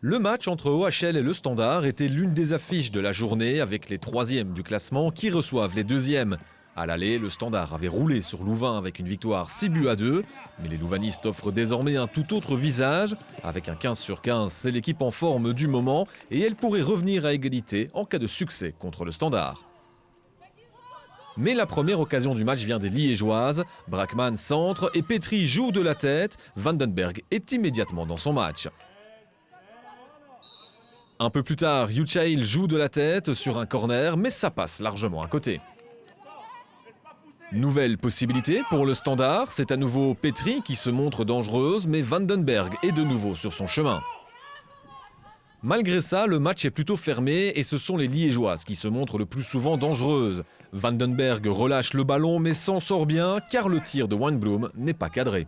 Le match entre OHL et le Standard était l'une des affiches de la journée avec les troisièmes du classement qui reçoivent les deuxièmes. À l'aller, le Standard avait roulé sur Louvain avec une victoire 6-2, mais les louvanistes offrent désormais un tout autre visage. Avec un 15/15, c'est l'équipe en forme du moment et elle pourrait revenir à égalité en cas de succès contre le Standard. Mais la première occasion du match vient des Liégeoises. Brackman centre et Petry joue de la tête. Vandenberg est immédiatement dans son match. Un peu plus tard, Uchail joue de la tête sur un corner, mais ça passe largement à côté. Nouvelle possibilité pour le Standard, c'est à nouveau Petry qui se montre dangereuse, mais Vandenberg est de nouveau sur son chemin. Malgré ça, le match est plutôt fermé et ce sont les Liégeoises qui se montrent le plus souvent dangereuses. Vandenberg relâche le ballon mais s'en sort bien car le tir de Weinblum n'est pas cadré.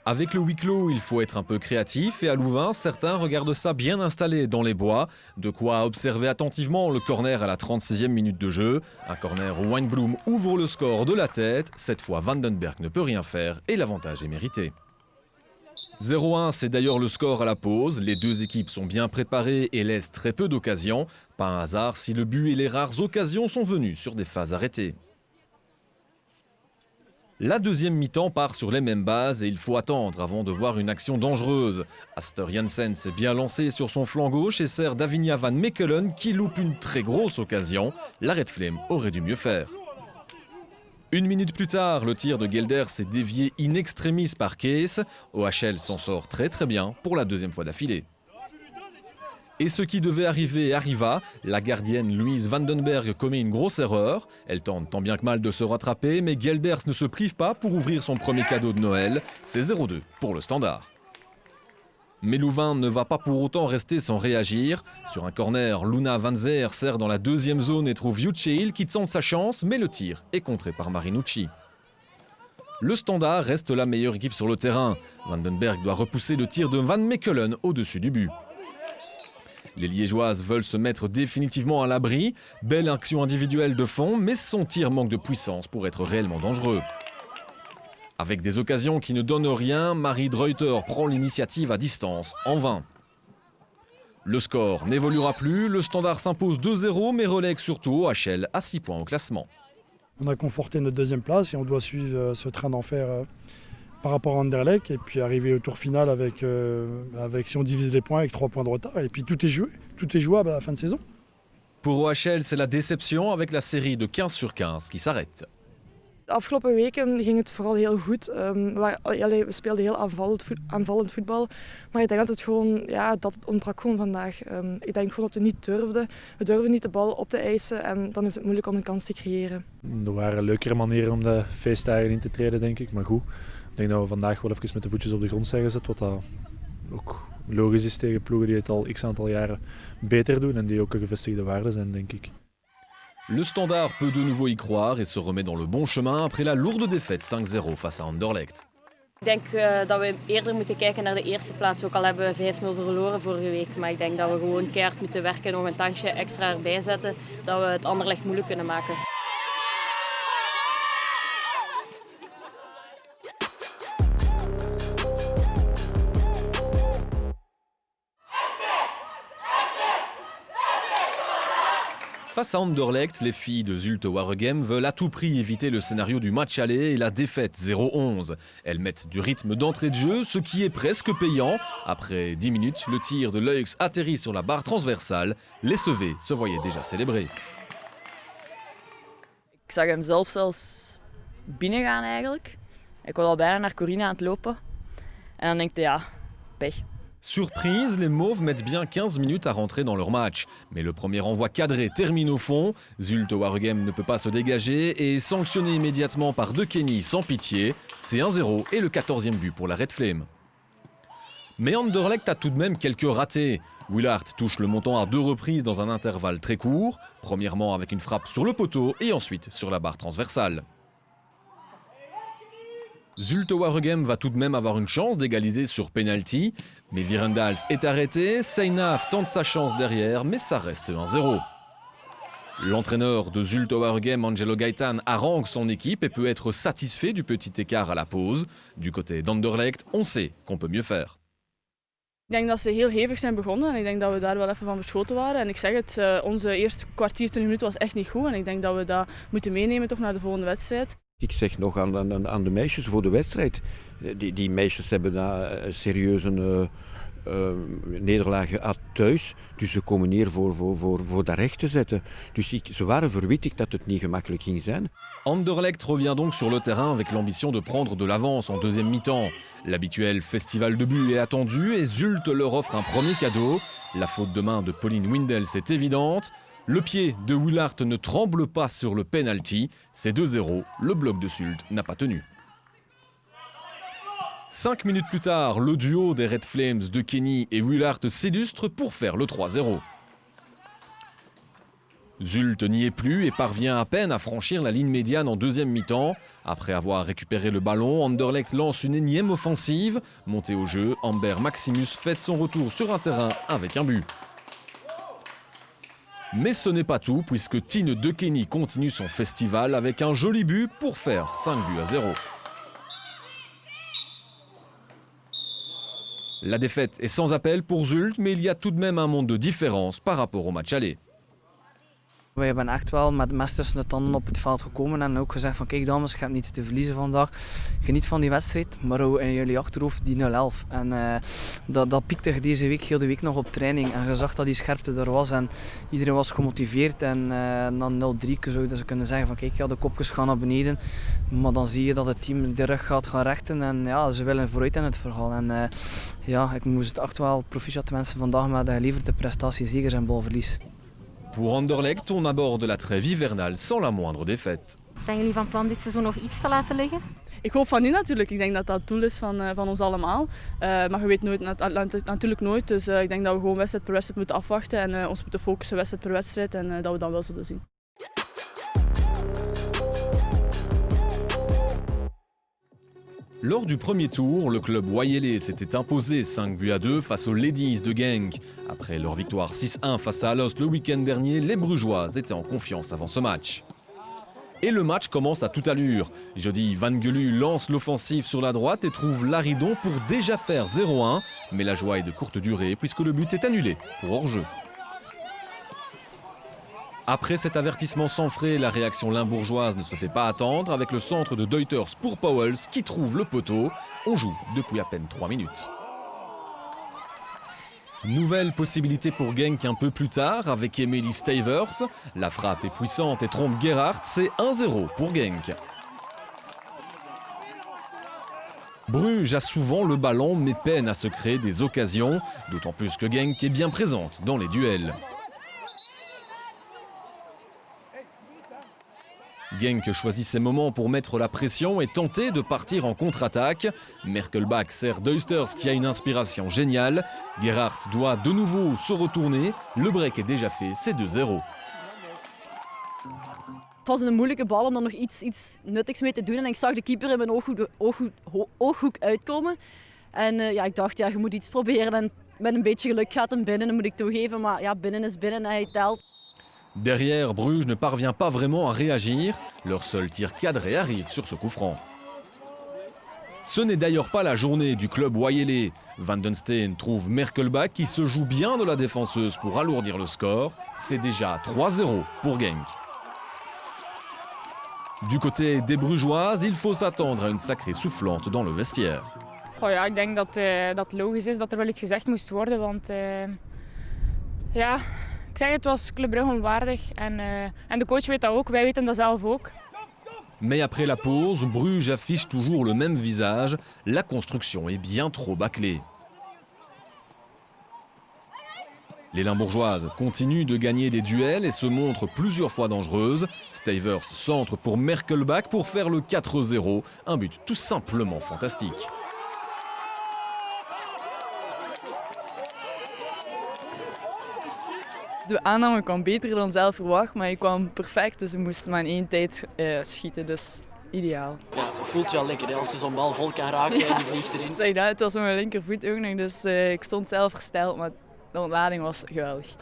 Avec le huis clos, il faut être un peu créatif et à Louvain, certains regardent ça bien installé dans les bois. De quoi observer attentivement le corner à la 36e minute de jeu. Un corner où Weinblum ouvre le score de la tête. Cette fois, Vandenberg ne peut rien faire et l'avantage est mérité. 0-1, c'est d'ailleurs le score à la pause. Les deux équipes sont bien préparées et laissent très peu d'occasions. Pas un hasard si le but et les rares occasions sont venus sur des phases arrêtées. La deuxième mi-temps part sur les mêmes bases et il faut attendre avant de voir une action dangereuse. Aster Janssen s'est bien lancé sur son flanc gauche et sert Davinia van Mechelen qui loupe une très grosse occasion. La Red Flame aurait dû mieux faire. Une minute plus tard, le tir de Gelder s'est dévié in extremis par Case. OHL s'en sort très bien pour la deuxième fois d'affilée. Et ce qui devait arriver arriva. La gardienne Louise Vandenberg commet une grosse erreur. Elle tente tant bien que mal de se rattraper, mais Gelders ne se prive pas pour ouvrir son premier cadeau de Noël. C'est 0-2 pour le Standard. Mais Louvain ne va pas pour autant rester sans réagir. Sur un corner, Luna Van Zer sert dans la deuxième zone et trouve Uchail qui tente sa chance, mais le tir est contré par Marinucci. Le Standard reste la meilleure équipe sur le terrain. Vandenberg doit repousser le tir de Van Mechelen au-dessus du but. Les Liégeoises veulent se mettre définitivement à l'abri. Belle action individuelle de fond, mais son tir manque de puissance pour être réellement dangereux. Avec des occasions qui ne donnent rien, Marie Dreuter prend l'initiative à distance, en vain. Le score n'évoluera plus, le Standard s'impose 2-0, mais relègue surtout OHL à 6 points au classement. On a conforté notre deuxième place et on doit suivre ce train d'enfer par rapport à Anderlecht et puis arriver au tour final avec si on divise les points avec 3 points de retard et puis tout est jouable à la fin de saison. Pour OHL, c'est la déception avec la série de 15/15 qui s'arrête. De afgelopen weken ging het vooral heel goed. We speelden heel aanvallend voetbal. Maar ik denk dat het gewoon, dat ontbrak gewoon vandaag. Ik denk gewoon dat we niet durfden. We durven niet de bal op te eisen en dan is het moeilijk om een kans te creëren. Er waren leukere manieren om de feestdagen in te treden, denk ik. Maar goed, ik denk dat we vandaag wel even met de voetjes op de grond zijn gezet. Wat dat ook logisch is tegen ploegen die het al x aantal jaren beter doen en die ook een gevestigde waarde zijn, denk ik. Le Standard peut de nouveau y croire et se remet dans le bon chemin après la lourde défaite 5-0 face à Anderlecht. Ik denk dat we eerder moeten kijken naar de eerste plaats, ook al hebben we 5-0 verloren vorige week. Maar ik denk dat we gewoon keihard moeten werken en nog een tandje extra erbij zetten, dat we het Anderlecht moeilijk kunnen maken. Face à Anderlecht, les filles de Zulte Waregem veulent à tout prix éviter le scénario du match aller et la défaite 0-11. Elles mettent du rythme d'entrée de jeu, ce qui est presque payant. Après 10 minutes, le tir de Leux atterrit sur la barre transversale. Les CV se voyaient déjà célébrer. Ik zag hem zelfs binnengaan eigenlijk. Ik was al bijna naar Corina aan het lopen. En dan denk ik, pech. Surprise, les Mauves mettent bien 15 minutes à rentrer dans leur match. Mais le premier envoi cadré termine au fond. Zulte Waregem ne peut pas se dégager et est sanctionné immédiatement par De Kenny sans pitié. C'est 1-0 et le 14e but pour la Red Flame. Mais Anderlecht a tout de même quelques ratés. Willard touche le montant à 2 reprises dans un intervalle très court. Premièrement avec une frappe sur le poteau et ensuite sur la barre transversale. Zulte Waregem va tout de même avoir une chance d'égaliser sur penalty, mais Virendals est arrêté, Seinaf tente sa chance derrière, mais ça reste 1-0. L'entraîneur de Zulte Waregem, Angelo Gaitan, harangue son équipe et peut être satisfait du petit écart à la pause. Du côté d'Anderlecht, on sait qu'on peut mieux faire. Ik denk dat ze heel hevig zijn begonnen en ik denk dat we daar wel even van verschoten waren. En ik zeg het, onze eerste kwartier, 20 minuten was echt niet goed en ik denk dat we dat moeten meenemen toch naar de volgende wedstrijd. Ik zeg nog aan de meisjes voor de wedstrijd. Die meisjes hebben een serieuze nederlaag gehad thuis. Dus ze komen hier voor dat recht te zetten. Dus ze waren verwittigd dat het niet gemakkelijk ging zijn. Anderlecht revient donc sur le terrain avec l'ambition de prendre de l'avance en deuxième mi-temps. L'habituel festival de buts est attendu et Zulte leur offre un premier cadeau. La faute de main de Pauline Windels est évidente. Le pied de Willaert ne tremble pas sur le penalty. C'est 2-0. Le bloc de Zulte n'a pas tenu. 5 minutes plus tard, le duo des Red Flames de Kenny et Willaert s'illustre pour faire le 3-0. Zulte n'y est plus et parvient à peine à franchir la ligne médiane en deuxième mi-temps. Après avoir récupéré le ballon, Anderlecht lance une énième offensive. Monté au jeu, Amber Maximus fête son retour sur un terrain avec un but. Mais ce n'est pas tout puisque Tine de Kenny continue son festival avec un joli but pour faire 5-0. La défaite est sans appel pour Zulte, mais il y a tout de même un monde de différence par rapport au match aller. Wij hebben echt wel met mes tussen de tanden op het veld gekomen en ook gezegd van kijk dames, je hebt niets te verliezen vandaag. Geniet van die wedstrijd, maar hou in jullie achterhoofd die 0-11. En dat piekte deze week, heel de week nog op training. En je zag dat die scherpte er was en iedereen was gemotiveerd. En dan 0-3 zou je kunnen zeggen van kijk, ja, de kopjes gaan naar beneden. Maar dan zie je dat het team de rug gaat gaan rechten en ja, ze willen vooruit in het verhaal. En ja, ik moest het echt wel proficiat mensen vandaag met de geleverde prestatie, zeker en balverlies. Pour Anderlecht, on aborde la trêve hivernale sans la moindre défaite. Zijn jullie van plan dit seizoen nog iets te laten liggen? Ik hoop van niet natuurlijk. Ik denk dat dat het doel is van ons allemaal. Maar je weet natuurlijk nooit. Dus ik denk dat we gewoon wedstrijd per wedstrijd moeten afwachten en ons moeten focussen wedstrijd per wedstrijd en dat we dan wel zullen zien. Lors du premier tour, le club Wayele s'était imposé 5-2 face aux Ladies de Genk. Après leur victoire 6-1 face à Alost le week-end dernier, les Brugeoises étaient en confiance avant ce match. Et le match commence à toute allure. Jeudi, Van Gelu lance l'offensive sur la droite et trouve Laridon pour déjà faire 0-1. Mais la joie est de courte durée puisque le but est annulé pour hors-jeu. Après cet avertissement sans frais, la réaction limbourgeoise ne se fait pas attendre avec le centre de Deuters pour Pauwels qui trouve le poteau. On joue depuis à peine 3 minutes. Nouvelle possibilité pour Genk un peu plus tard avec Emily Stavers. La frappe est puissante et trompe Gerhardt, c'est 1-0 pour Genk. Bruges a souvent le ballon mais peine à se créer des occasions, d'autant plus que Genk est bien présente dans les duels. Genk choisit ses moments pour mettre la pression et tenter de partir en contre-attaque. Merkelbach sert Deusters qui a une inspiration géniale. Gerhardt doit de nouveau se retourner. Le break est déjà fait, c'est 2-0. Het was een moeilijke bal om er nog iets nuttigs mee te doen. En ik zag de keeper in mijn ooghoek uitkomen. En ja, ik dacht, ja, je moet iets proberen. En met een beetje geluk gaat hem binnen, dat moet ik toegeven. Maar ja, binnen is binnen en hij telt. Derrière, Bruges ne parvient pas vraiment à réagir. Leur seul tir cadré arrive sur ce coup franc. Ce n'est d'ailleurs pas la journée du club Wayele. Van den Steen trouve Merkelbach qui se joue bien de la défenseuse pour alourdir le score. C'est déjà 3-0 pour Genk. Du côté des Brugeoises, il faut s'attendre à une sacrée soufflante dans le vestiaire. Oh ja, ik denk dat het logisch is dat er wel iets gezegd moest worden, want ja, ik zeg het was Club Brugge onwaardig en de coach weet dat ook, wij weten dat zelf ook. Mais après la pause, Bruges affiche toujours le même visage. La construction est bien trop bâclée. Les Limbourgeoises continuent de gagner des duels et se montrent plusieurs fois dangereuses. Stavers centre pour Merkelbach pour faire le 4-0, un but tout simplement fantastique. De aanname kwam beter dan zelf verwacht, maar ik kwam perfect, dus ik moest maar in één tijd schieten, dus ideaal. Ja, het voelt wel lekker hè, als je zo'n bal vol kan raken en die vliegt erin. Zeg dat, het was met mijn linkervoet ook nog, dus ik stond zelf versteld, maar de ontlading was geweldig.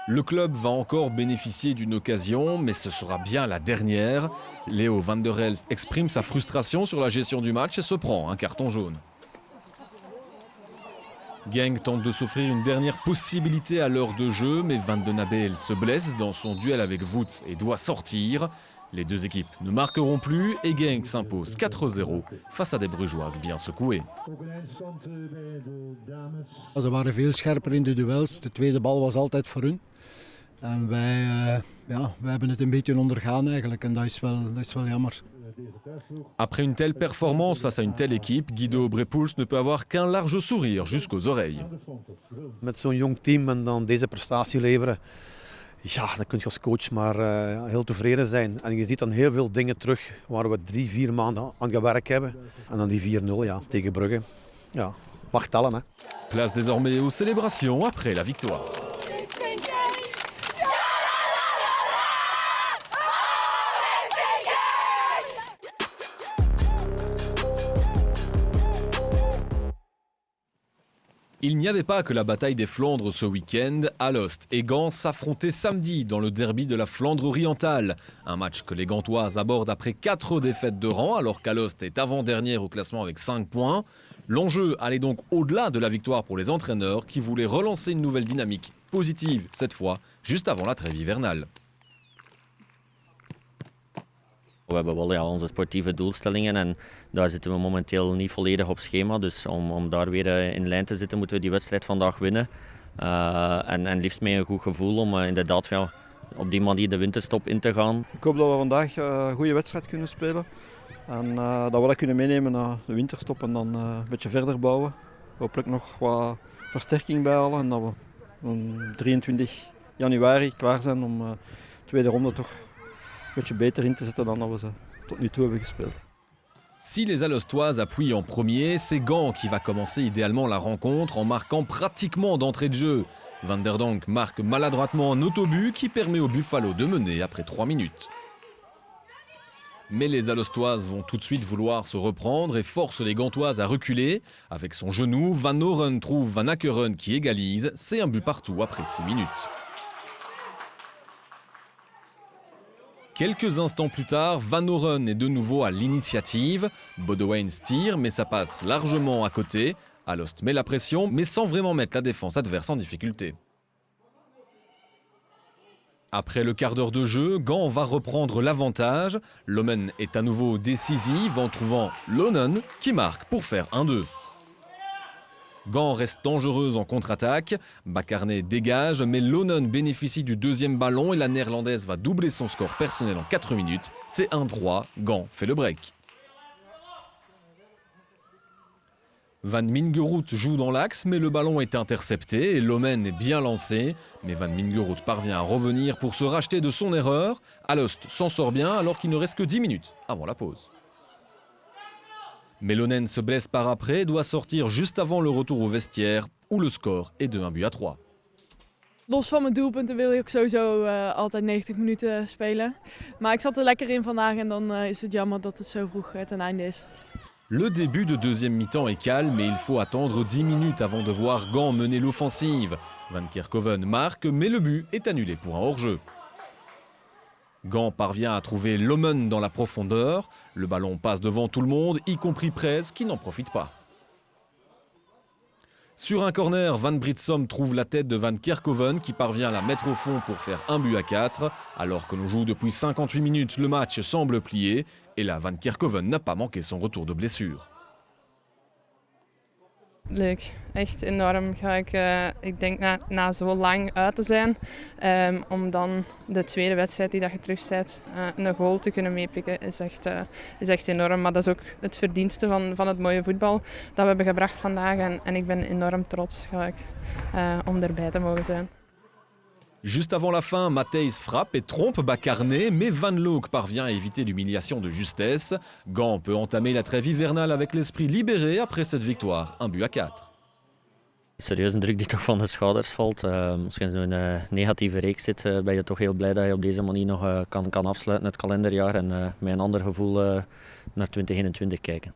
Le club va encore bénéficier d'une occasion, mais ce sera bien la dernière. Léo van der Elst exprime sa frustration sur la gestion du match et se prend un carton jaune. Genk tente de s'offrir une dernière possibilité à l'heure de jeu, mais Van den Abel se blesse dans son duel avec Woods et doit sortir. Les deux équipes ne marqueront plus et Genk s'impose 4-0 face à des Brugeoises bien secouées. Ze waren veel scherper in de duels. De tweede bal was altijd voor hun. En wij hebben het een beetje ondergaan eigenlijk en dat is wel jammer. Après une telle performance face à une telle équipe, Guido Brepoels ne peut avoir qu'un large sourire jusqu'aux oreilles. Met zo'n jong team en dan deze prestatie leveren, ja, dan kun je als coach maar heel tevreden zijn. En je ziet dan heel veel dingen terug waar we 3-4 maanden aan gewerkt hebben. En dan die 4-0 ja, tegen Brugge. Ja, mag tellen, hè. Place désormais aux célébrations après la victoire. Il n'y avait pas que la bataille des Flandres ce week-end. Alost et Gand s'affrontaient samedi dans le derby de la Flandre orientale. Un match que les Gantoises abordent après 4 défaites de rang, alors qu'Alost est avant-dernière au classement avec 5 points. L'enjeu allait donc au-delà de la victoire pour les entraîneurs qui voulaient relancer une nouvelle dynamique positive, cette fois, juste avant la trêve hivernale. We hebben wel onze sportieve doelstellingen en daar zitten we momenteel niet volledig op schema. Dus om daar weer in lijn te zitten moeten we die wedstrijd vandaag winnen. En liefst met een goed gevoel om inderdaad op die manier de winterstop in te gaan. Ik hoop dat we vandaag een goede wedstrijd kunnen spelen. En dat we dat kunnen meenemen naar de winterstop en dan een beetje verder bouwen. Hopelijk nog wat versterking bijhalen en dat we op 23 januari klaar zijn om de tweede ronde toch een beetje beter in te zetten dan dat we ze tot nu toe hebben gespeeld. Si les Alostoises appuient en premier, c'est Gand qui va commencer idéalement la rencontre en marquant pratiquement d'entrée de jeu. Van der Donk marque maladroitement un autobus qui permet aux Buffalo de mener après 3 minutes. Mais les Alostoises vont tout de suite vouloir se reprendre et forcent les Gantoises à reculer. Avec son genou, Van Oren trouve Van Ackeren qui égalise. C'est un but partout après 6 minutes. Quelques instants plus tard, Van Oren est de nouveau à l'initiative. Bodeweins tire, mais ça passe largement à côté. Alost met la pression, mais sans vraiment mettre la défense adverse en difficulté. Après le quart d'heure de jeu, Gand va reprendre l'avantage. Lomen est à nouveau décisive en trouvant Lonen qui marque pour faire 1-2. Gand reste dangereuse en contre-attaque. Bakarné dégage, mais Lonen bénéficie du deuxième ballon et la néerlandaise va doubler son score personnel en 4 minutes. C'est 1-3, Gand fait le break. Van Mingeroet joue dans l'axe, mais le ballon est intercepté et Lomen est bien lancé. Mais Van Mingeroet parvient à revenir pour se racheter de son erreur. Alost s'en sort bien alors qu'il ne reste que 10 minutes avant la pause. Melonen se blesse par après et doit sortir juste avant le retour au vestiaire où le score est de 1-3. Los van mijn doelpunten wil ik sowieso altijd 90 minuten spelen. Maar ik zat er lekker in vandaag en dan is het jammer dat het zo vroeg ten einde is. Le début de deuxième mi-temps est calme mais il faut attendre 10 minutes avant de voir Gand mener l'offensive. Van Kerkhoven marque mais le but est annulé pour un hors-jeu. Gand parvient à trouver Lomen dans la profondeur. Le ballon passe devant tout le monde, y compris Prez qui n'en profite pas. Sur un corner, Van Britsom trouve la tête de Van Kerkhoven qui parvient à la mettre au fond pour faire 1-4. Alors que l'on joue depuis 58 minutes, le match semble plié. Et là, Van Kerkhoven n'a pas manqué son retour de blessure. Leuk, echt enorm. Ik denk na zo lang uit te zijn, om dan de tweede wedstrijd die dat je terugzet, een goal te kunnen meepikken is echt enorm. Maar dat is ook het verdienste van het mooie voetbal dat we hebben gebracht vandaag. En ik ben enorm trots om erbij te mogen zijn. Juste avant la fin, Matthijs frappe et trompe Bakarné, mais Van Loek parvient à éviter l'humiliation de justesse. Gand peut entamer la trêve hivernale avec l'esprit libéré après cette victoire, 1-4. Serieuze druk die toch van de schouders valt. Als je in zo'n negatieve reeks zit, ben je toch heel blij dat je op deze manier nog kan afsluiten het kalenderjaar en met een ander gevoel naar 2021 kijken.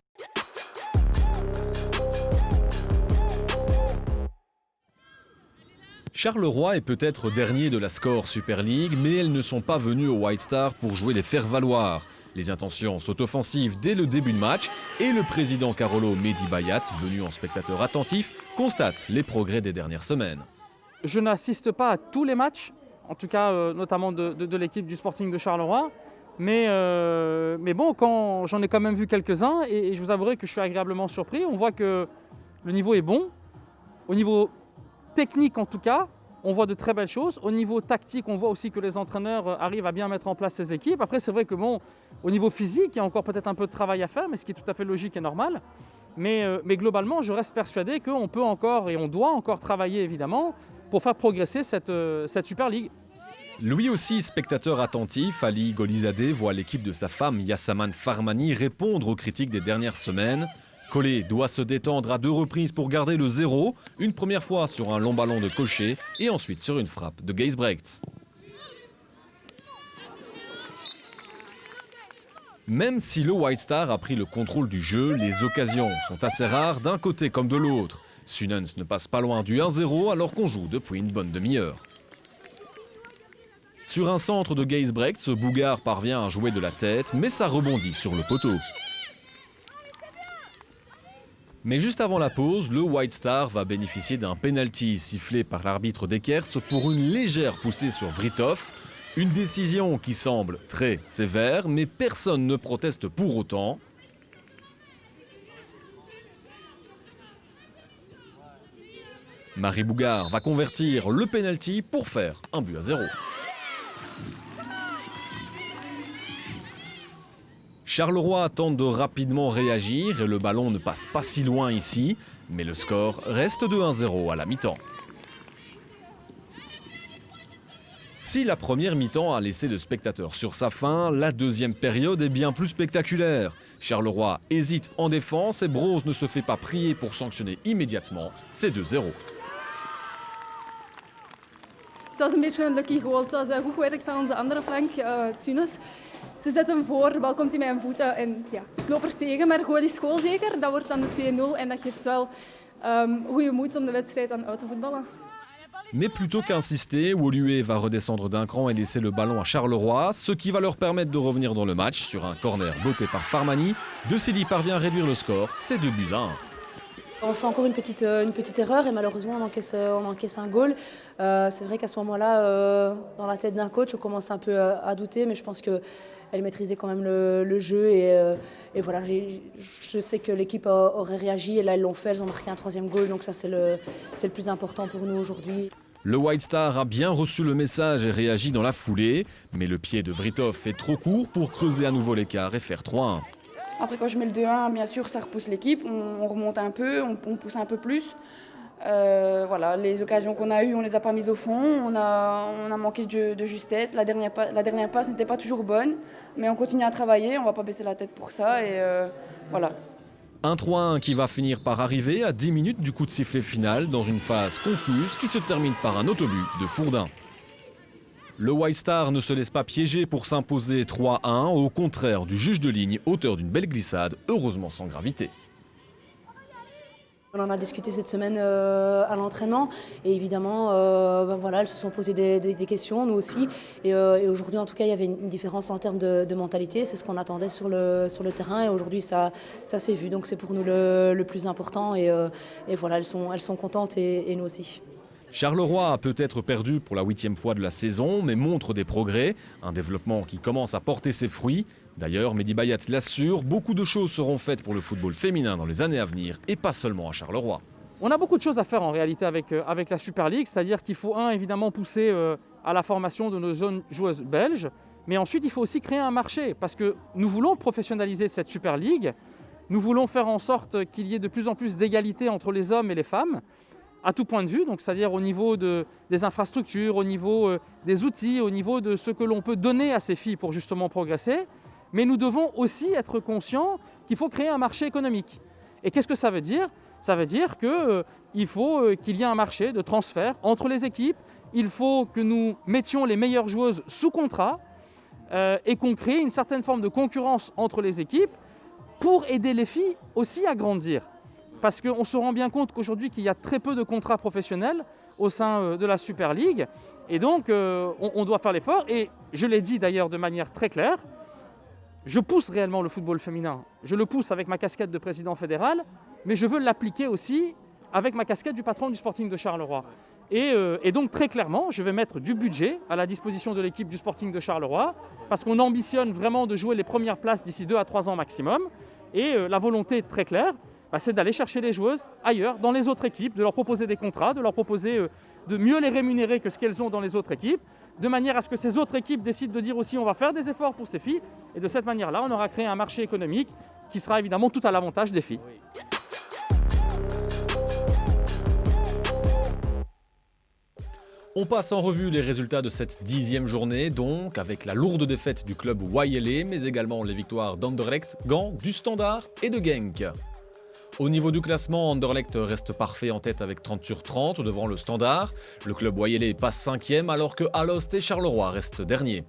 Charleroi est peut-être dernier de la Score Super League, mais elles ne sont pas venues au White Star pour jouer les faire-valoir. Les intentions sont offensives dès le début de match et le président Carolo Mehdi Bayat, venu en spectateur attentif, constate les progrès des dernières semaines. Je n'assiste pas à tous les matchs, en tout cas notamment de l'équipe du Sporting de Charleroi, mais bon, j'en ai quand même vu quelques-uns et je vous avouerai que je suis agréablement surpris. On voit que le niveau est bon, au niveau technique en tout cas, on voit de très belles choses. Au niveau tactique, on voit aussi que les entraîneurs arrivent à bien mettre en place ces équipes. Après, c'est vrai que bon, au niveau physique, il y a encore peut-être un peu de travail à faire, mais ce qui est tout à fait logique et normal. Mais globalement, je reste persuadé qu'on peut encore et on doit encore travailler évidemment pour faire progresser cette Super League. Lui aussi, spectateur attentif, Ali Golizadeh voit l'équipe de sa femme Yassaman Farmani répondre aux critiques des dernières semaines. Collet doit se détendre à 2 reprises pour garder le 0, une première fois sur un long ballon de Cochet et ensuite sur une frappe de Geisbrechts. Même si le White Star a pris le contrôle du jeu, les occasions sont assez rares d'un côté comme de l'autre. Sunens ne passe pas loin du 1-0 alors qu'on joue depuis une bonne demi-heure. Sur un centre de Geisbrechts, Bougard parvient à jouer de la tête, mais ça rebondit sur le poteau. Mais juste avant la pause, le White Star va bénéficier d'un penalty sifflé par l'arbitre d'Ekers pour une légère poussée sur Vritov. Une décision qui semble très sévère, mais personne ne proteste pour autant. Marie Bougard va convertir le penalty pour faire 1-0. Charleroi tente de rapidement réagir et le ballon ne passe pas si loin ici, mais le score reste de 1-0 à la mi-temps. Si la première mi-temps a laissé le spectateur sur sa faim, la deuxième période est bien plus spectaculaire. Charleroi hésite en défense et Broos ne se fait pas prier pour sanctionner immédiatement. C'est 2-0. Het was een beetje een lucky goal. Het was goed gewerkt van onze andere flank, Sunus. Ze zet hem voor, de bal komt in mijn voeten en ja, ik loop er tegen. Maar goal is goal zeker. Dat wordt dan de 2-0 en dat geeft wel goede moed om de wedstrijd dan uit te voetballen. Mais plutôt qu'insister, Woluwe va redescendre d'un cran et laisser le ballon à Charleroi, ce qui va leur permettre de revenir dans le match sur un corner botté par Farmani. De Silly parvient à réduire le score, c'est 2-1. On fait encore une petite erreur et malheureusement on encaisse un goal. C'est vrai qu'à ce moment-là, dans la tête d'un coach, on commence un peu à douter, mais je pense qu'elle maîtrisait quand même le jeu et voilà, je sais que l'équipe aurait réagi et là elles l'ont fait, elles ont marqué un 3e goal, donc ça c'est le plus important pour nous aujourd'hui. Le White Star a bien reçu le message et réagit dans la foulée, mais le pied de Vritov est trop court pour creuser à nouveau l'écart et faire 3-1. Après, quand je mets le 2-1, bien sûr, ça repousse l'équipe. On remonte un peu, on pousse un peu plus. Voilà, les occasions qu'on a eues, on ne les a pas mises au fond. On a manqué de justesse. La dernière passe n'était pas toujours bonne. Mais on continue à travailler, on ne va pas baisser la tête pour ça. Et voilà. Un 3-1 qui va finir par arriver à 10 minutes du coup de sifflet final dans une phase confuse qui se termine par un autobut de Fourdin. Le White Star ne se laisse pas piéger pour s'imposer 3-1, au contraire du juge de ligne, auteur d'une belle glissade, heureusement sans gravité. On en a discuté cette semaine à l'entraînement et évidemment, voilà, elles se sont posées des questions, nous aussi. Et aujourd'hui, en tout cas, il y avait une différence en termes de mentalité. C'est ce qu'on attendait sur le terrain et aujourd'hui, ça s'est vu. Donc c'est pour nous le plus important et voilà, elles sont contentes et nous aussi. Charleroi a peut-être perdu pour la 8e fois de la saison, mais montre des progrès, un développement qui commence à porter ses fruits. D'ailleurs, Mehdi Bayat l'assure, beaucoup de choses seront faites pour le football féminin dans les années à venir, et pas seulement à Charleroi. On a beaucoup de choses à faire en réalité avec la Super League, c'est-à-dire qu'il faut évidemment pousser à la formation de nos jeunes joueuses belges, mais ensuite il faut aussi créer un marché, parce que nous voulons professionnaliser cette Super League, nous voulons faire en sorte qu'il y ait de plus en plus d'égalité entre les hommes et les femmes, à tout point de vue, donc c'est-à-dire au niveau des infrastructures, au niveau des outils, au niveau de ce que l'on peut donner à ces filles pour justement progresser. Mais nous devons aussi être conscients qu'il faut créer un marché économique. Et qu'est-ce que ça veut dire? Ça veut dire qu'il faut qu'il y ait un marché de transfert entre les équipes. Il faut que nous mettions les meilleures joueuses sous contrat et qu'on crée une certaine forme de concurrence entre les équipes pour aider les filles aussi à grandir. Parce qu'on se rend bien compte qu'aujourd'hui, qu'il y a très peu de contrats professionnels au sein de la Super League. Et donc, on doit faire l'effort. Et je l'ai dit d'ailleurs de manière très claire, je pousse réellement le football féminin. Je le pousse avec ma casquette de président fédéral, mais je veux l'appliquer aussi avec ma casquette du patron du Sporting de Charleroi. Et donc très clairement, je vais mettre du budget à la disposition de l'équipe du Sporting de Charleroi, parce qu'on ambitionne vraiment de jouer les premières places d'ici 2 à 3 ans maximum. Et la volonté très claire, c'est d'aller chercher les joueuses ailleurs, dans les autres équipes, de leur proposer des contrats, de leur proposer de mieux les rémunérer que ce qu'elles ont dans les autres équipes, de manière à ce que ces autres équipes décident de dire aussi on va faire des efforts pour ces filles. Et de cette manière-là, on aura créé un marché économique qui sera évidemment tout à l'avantage des filles. On passe en revue les résultats de cette 10e journée, donc avec la lourde défaite du club YLA, mais également les victoires d'Anderlecht, Gand, du Standard et de Genk. Au niveau du classement, Anderlecht reste parfait en tête avec 30 sur 30 devant le Standard. Le club YLA passe 5e alors que Alost et Charleroi restent derniers.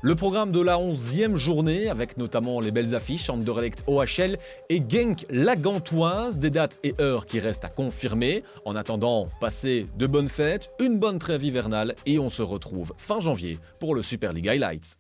Le programme de la 11e journée, avec notamment les belles affiches Anderlecht OHL et Genk la Gantoise, des dates et heures qui restent à confirmer. En attendant, passez de bonnes fêtes, une bonne trêve hivernale et on se retrouve fin janvier pour le Super League Highlights.